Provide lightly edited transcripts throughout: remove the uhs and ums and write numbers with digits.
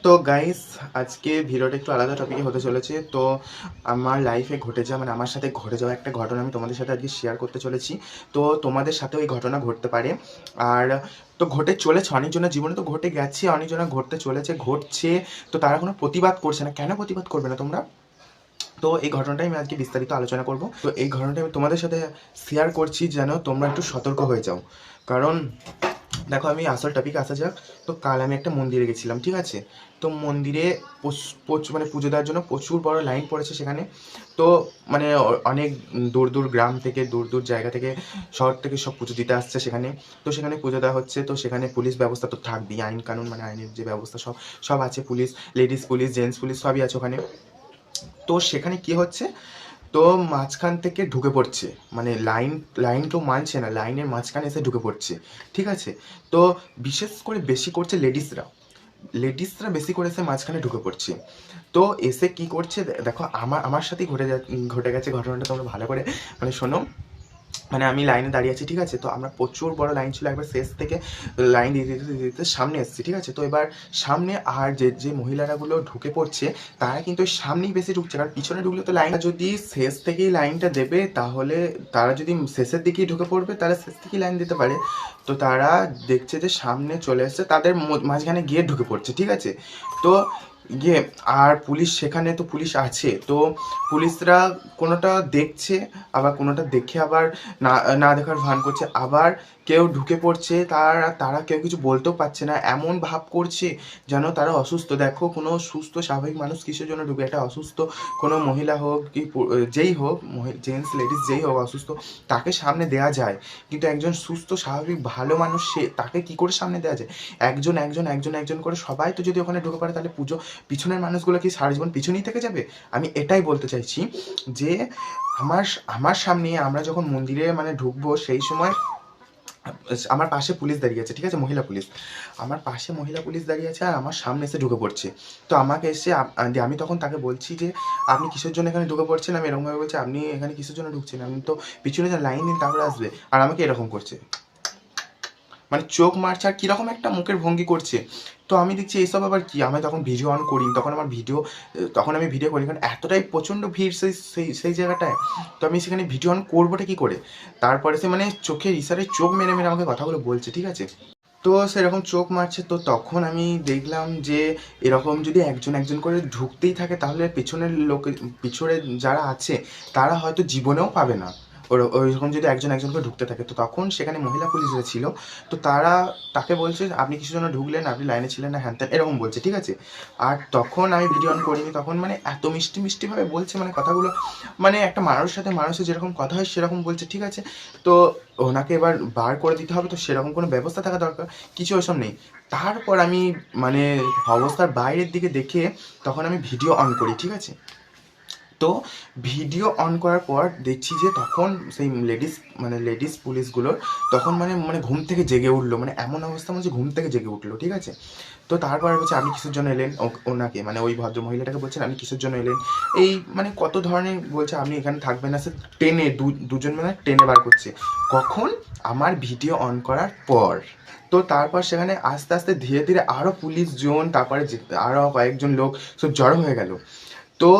তো গাইস, আজকে ভিডিওটা একটু আলাদা টপিকে হতে চলেছে। তো আমার লাইফে ঘটে যাওয়া আমার সাথে ঘটে যাওয়া একটা ঘটনা আমি তোমাদের সাথে আজকে শেয়ার করতে চলেছি। তো তোমাদের সাথেও এই ঘটনা ঘটতে পারে। আর তো ঘটে চলেছে, অনেকজনের জীবনে তো ঘটে গেছে, অনেকজনের ঘটতে চলেছে, ঘটছে। তো তারা কোনো প্রতিবাদ করছে না, কেন প্রতিবাদ করবে না তোমরা? তো এই ঘটনাটাই আমি আজকে বিস্তারিত আলোচনা করব। তো এই ঘটনাটা আমি তোমাদের সাথে শেয়ার করছি যেন তোমরা একটু সতর্ক হয়ে যাও। কারণ দেখো, আমি আসল টপিকে আসা যাক। তো কাল আমি একটা মন্দিরে গেছিলাম, ঠিক আছে? তো মন্দিরে মানে পুজো দেওয়ার জন্য প্রচুর বড় লাইন পড়েছে সেখানে। তো মানে অনেক দূর দূর গ্রাম থেকে, দূর দূর জায়গা থেকে, শহর থেকে সব পুজো দিতে আসছে সেখানে। তো সেখানে পুজো দেওয়া হচ্ছে, তো সেখানে পুলিশ ব্যবস্থা তো থাকবেই, আইন কানুন মানে আইনের যে ব্যবস্থা সব সব আছে। Police, ladies police, gents police সবই আছে ওখানে। তো সেখানে কি হচ্ছে, তো মাঝখান থেকে ঢুকে পড়ছে, মানে লাইন কেউ মানছে না, লাইনের মাঝখানে এসে ঢুকে পড়ছে, ঠিক আছে? তো বিশেষ করে বেশি করছে লেডিসরা বেশি করে এসে মাঝখানে ঢুকে পড়ছে। তো এসে কি করছে, দেখো আমার সাথেই ঘটে গেছে ঘটনাটা, তোমরা ভালো করে মানে শোনো। মানে আমি লাইনে দাঁড়িয়ে আছি, ঠিক আছে? তো আমরা প্রচুর বড় লাইন ছিল, একবার শেষ থেকে লাইন দিতে সামনে এসেছি, ঠিক আছে? তো এবার সামনে আর যে যে মহিলারাগুলো ঢুকে পড়ছে, তারা কিন্তু ওই সামনেই বেশি ঢুকছে, কারণ পিছনে ঢুকলে তো লাইনটা যদি শেষ থেকেই লাইনটা দেবে, তাহলে তারা যদি শেষের দিকেই ঢুকে পড়বে তাহলে শেষ থেকেই লাইন দিতে পারে। তো তারা দেখছে যে সামনে চলে এসছে, তাদের মাঝখানে গিয়ে ঢুকে পড়ছে, ঠিক আছে? তো ইয়ে, আর পুলিশ সেখানে, তো পুলিশ আছে, তো পুলিশরা কোনোটা দেখছে, আবার কোনোটা দেখে আবার না না দেখার ভান করছে, আবার কেউ ঢুকে পড়ছে, তারা তারা কেউ কিছু বলতেও পারছে না, এমন ভাব করছে যেন তারা অসুস্থ। দেখো, কোনো সুস্থ স্বাভাবিক মানুষ কিসের জন্য ঢুকে? একটা অসুস্থ কোনো মহিলা হোক কি যেই হোক, জেন্টস লেডিস যেই হোক অসুস্থ, তাকে সামনে দেওয়া যায়। কিন্তু একজন সুস্থ স্বাভাবিক ভালো মানুষ, সে তাকে কি করে সামনে দেওয়া যায়? একজন একজন একজন একজন করে সবাই তো যদি ওখানে ঢুকে পড়ে, তাহলে পুজো পিছনের মানুষগুলো কি সারা জীবন পিছনেই থেকে যাবে? আমি এটাই বলতে চাইছি যে আমার আমার সামনে আমরা যখন মন্দিরে মানে ঢুকবো, সেই সময় আমার পাশে পুলিশ দাঁড়িয়ে আছে, ঠিক আছে? মহিলা পুলিশ, আমার পাশে মহিলা পুলিশ দাঁড়িয়ে আছে, আর আমার সামনে এসে ঢুকে পড়ছে। তো আমাকে এসে আমি তখন তাকে বলছি যে আপনি কিসের জন্য এখানে ঢুকে পড়ছেন? আমি এরকমভাবে বলছি, আপনি এখানে কিসের জন্য ঢুকছেন? আপনি তো পিছনে যে লাইন দিন তারপরে আসবে। আর আমাকে এরকম করছে, মানে চোখ মারছে আর কীরকম একটা মুখের ভঙ্গি করছে। তো আমি দেখছি এইসব আবার কি, আমি তখন ভিডিও অন করি, তখন আমি ভিডিও করি, কারণ এতটাই প্রচণ্ড ভিড় সেই সেই সেই জায়গাটায়। তো আমি সেখানে ভিডিও অন করবোটা কী করে? তারপরে সে মানে চোখের ইশারায় চোখ মেরে মেরে আমাকে কথাগুলো বলছে, ঠিক আছে? তো সেরকম চোখ মারছে, তো তখন আমি দেখলাম যে এরকম যদি একজন একজন করে ঢুকতেই থাকে, তাহলে পিছনে যারা আছে তারা হয়তো জীবনেও পাবে না। ওইরকম যদি একজন একজন করে ঢুকতে থাকে, তো তখন সেখানে মহিলা পুলিশরা ছিল। তো তারা তাকে বলছে আপনি কিছু জন্য ঢুকলেন, আপনি লাইনে ছিলেন না, হ্যান ত্যান এরকম বলছে, ঠিক আছে? আর তখন আমি ভিডিও অন করিনি, তখন মানে এত মিষ্টি মিষ্টিভাবে বলছে, মানে কথাগুলো মানে একটা মানুষের সাথে মানুষের যেরকম কথা হয় সেরকম বলছে, ঠিক আছে? তো ওনাকে এবার বার করে দিতে হবে, তো সেরকম কোনো ব্যবস্থা থাকা দরকার, কিছু ওইসব নেই। তারপর আমি মানে অবস্থার বাইরের দিকে দেখে তখন আমি ভিডিও অন করি, ঠিক আছে? তো ভিডিও অন করার পর দেখছি যে তখন সেই লেডিস পুলিশগুলোর তখন মানে মানে ঘুম থেকে জেগে উঠলো, মানে এমন অবস্থা মনে হচ্ছে ঘুম থেকে জেগে উঠলো, ঠিক আছে? তো তারপরে বলছে আপনি কিসের জন্য এলেন, ওনাকে মানে ওই ভদ্র মহিলাটাকে বলছেন আপনি কিসের জন্য এলেন, এই মানে কত ধরনের বলছে, আপনি এখানে থাকবেন না। সে টেনে দুজন মানে টেনে বার করছে, কখন? আমার ভিডিও অন করার পর। তো তারপর সেখানে আস্তে আস্তে ধীরে ধীরে আরও পুলিশজন, তারপরে আরও কয়েকজন লোক সব জড়ো হয়ে গেল। তো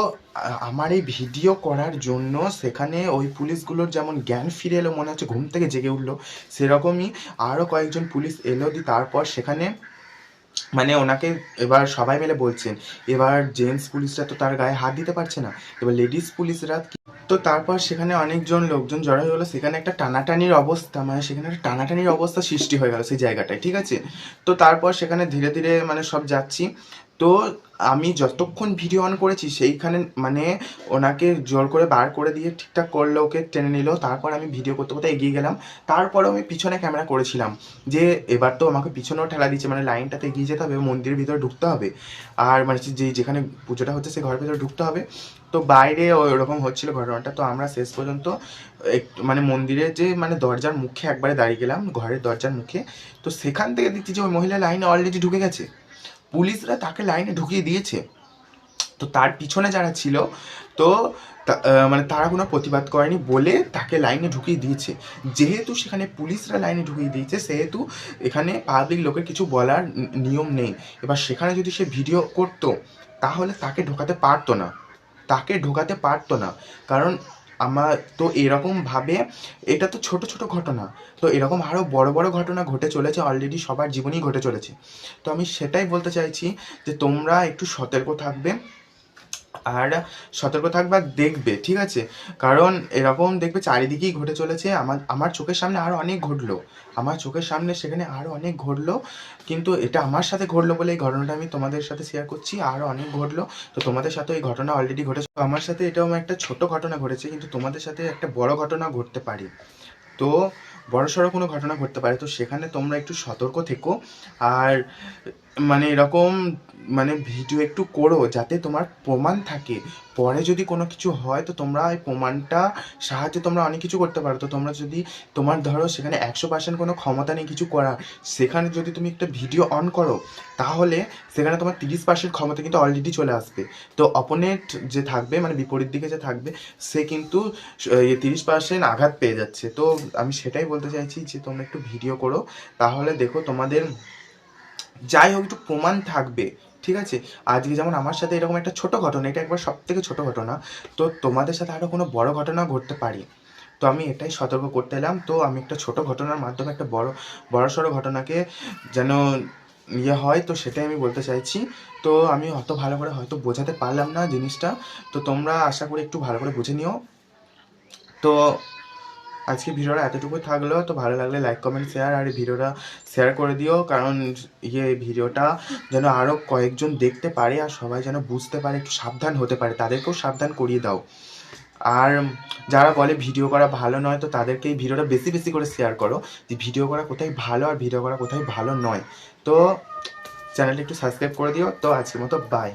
আমার এই ভিডিও করার জন্য সেখানে ওই পুলিশগুলোর যেমন জ্ঞান ফিরে এলো, মনে হচ্ছে ঘুম থেকে জেগে উঠলো, সেরকমই আরও কয়েকজন পুলিশ এলো। তারপর সেখানে মানে ওনাকে এবার সবাই মিলে বলছেন, এবার জেন্টস পুলিশরা তো তার গায়ে হাত দিতে পারছে না, এবার লেডিস পুলিশরা। তো তারপর সেখানে অনেকজন লোকজন জড়ো হয়ে গেলো, সেখানে একটা টানাটানির অবস্থা, মানে সেখানে একটা টানাটানির অবস্থা সৃষ্টি হয়ে গেল সেই জায়গাটায়, ঠিক আছে? তো তারপর সেখানে ধীরে ধীরে মানে সব যাচ্ছি। তো আমি যতক্ষণ ভিডিও অন করেছি সেইখানে মানে ওনাকে জোর করে বার করে দিয়ে ঠিকঠাক করলো, ওকে টেনে নিল। তারপর আমি ভিডিও করতে করতে এগিয়ে গেলাম। তারপরে আমি পিছনে ক্যামেরা করেছিলাম যে এবার তো আমাকে পিছনেও ঠেলা দিচ্ছে, মানে লাইনটাতে এগিয়ে যেতে হবে, মন্দিরের ভিতরে ঢুকতে হবে, আর মানে যেখানে পুজোটা হচ্ছে সেই ঘরের ভিতরে ঢুকতে হবে। তো বাইরে ওরকম হচ্ছিল ঘটনাটা। তো আমরা শেষ পর্যন্ত মানে মন্দিরের যে মানে দরজার মুখে একবারে দাঁড়িয়ে গেলাম, ঘরের দরজার মুখে। তো সেখান থেকে দেখছি যে ওই মহিলা লাইনে অলরেডি ঢুকে গেছে, পুলিশরা তাকে লাইনে ঢুকিয়ে দিয়েছে। তো তার পিছনে যারা ছিল, তো মানে তারা কোনো প্রতিবাদ করেনি বলে তাকে লাইনে ঢুকিয়ে দিয়েছে। যেহেতু সেখানে পুলিশরা লাইনে ঢুকিয়ে দিয়েছে, সেহেতু এখানে পাবলিক লোকের কিছু বলার নিয়ম নেই। এবার সেখানে যদি সে ভিডিও করতো তাহলে তাকে ঢোকাতে পারতো না, কারণ আমার তো এরকমভাবে, এটা তো ছোট ছোট ঘটনা, তো এরকম আরও বড় বড় ঘটনা ঘটে চলেছে, অলরেডি সবার জীবনেই ঘটে চলেছে। তো আমি সেটাই বলতে চাইছি যে তোমরা একটু সতর্ক থাকবে, আর সতর্ক থাকবে আর দেখবে, ঠিক আছে? কারণ এরকম দেখবে চারিদিকেই ঘটে চলেছে। আমার চোখের সামনে আরও অনেক ঘটলো, সেখানে আরও অনেক ঘটলো, কিন্তু এটা আমার সাথে ঘটলো বলে এই ঘটনাটা আমি তোমাদের সাথে শেয়ার করছি। আরও অনেক ঘটলো, তো তোমাদের সাথে এই ঘটনা অলরেডি ঘটেছে। তো আমার সাথে এটাও একটা ছোট ঘটনা ঘটেছে, কিন্তু তোমাদের সাথে একটা বড় ঘটনা ঘটতে পারে। তো বড়সড় কোনো ঘটনা ঘটতে পারে, তো সেখানে তোমরা একটু সতর্ক থেকো। আর মানে এরকম মানে ভিডিও একটু করো যাতে তোমার প্রমাণ থাকে, পরে যদি কোনো কিছু হয় তো তোমরা এই প্রমাণটা সাহায্যে তোমরা অনেক কিছু করতে পারো। তো তোমরা যদি, তোমার ধরো সেখানে 100% কোনো ক্ষমতা নেই কিছু করার, সেখানে যদি তুমি একটা ভিডিও অন করো তাহলে সেখানে তোমার 30% ক্ষমতা কিন্তু অলরেডি চলে আসবে। তো অপোনেন্ট যে থাকবে, মানে বিপরীত দিকে যে থাকবে, সে কিন্তু 30% আঘাত পেয়ে যাচ্ছে। তো আমি সেটাই বলতে চাইছি যে তোমরা একটু ভিডিও করো, তাহলে দেখো তোমাদের যাই হোক একটু প্রমাণ থাকবে, ঠিক আছে? আজকে যেমন আমার সাথে এরকম একটা ছোট ঘটনা, এটা একবার সব থেকে ছোট ঘটনা, তো তোমাদের সাথে আরও কোনো বড় ঘটনা ঘটতে পারে। তো আমি এটাই সতর্ক করতে এলাম। তো আমি একটা ছোট ঘটনার মাধ্যমে একটা বড়সড় ঘটনাকে যেন হয়, তো সেটাই আমি বলতে চাইছি। তো আমি অত ভালো করে হয়তো বোঝাতে পারলাম না জিনিসটা, তো তোমরা আশা করি একটু ভালো করে বুঝে নিও। তো আজকে ভিডিওটা এতটুকুই থাকলো। তো ভালো লাগলে লাইক কমেন্ট শেয়ার, আর এই ভিডিওটা শেয়ার করে দিও, কারণ ভিডিওটা যেন আরও কয়েকজন দেখতে পারে আর সবাই যেন বুঝতে পারে, একটু সাবধান হতে পারে, তাদেরকেও সাবধান করিয়ে দাও। আর যারা বলে ভিডিও করা ভালো নয়, তো তাদেরকে এই ভিডিওটা বেশি বেশি করে শেয়ার করো, যে ভিডিও করা কোথায় ভালো আর ভিডিও করা কোথায় ভালো নয়। তো চ্যানেলটা একটু সাবস্ক্রাইব করে দিও। তো আজকের মতো বাই।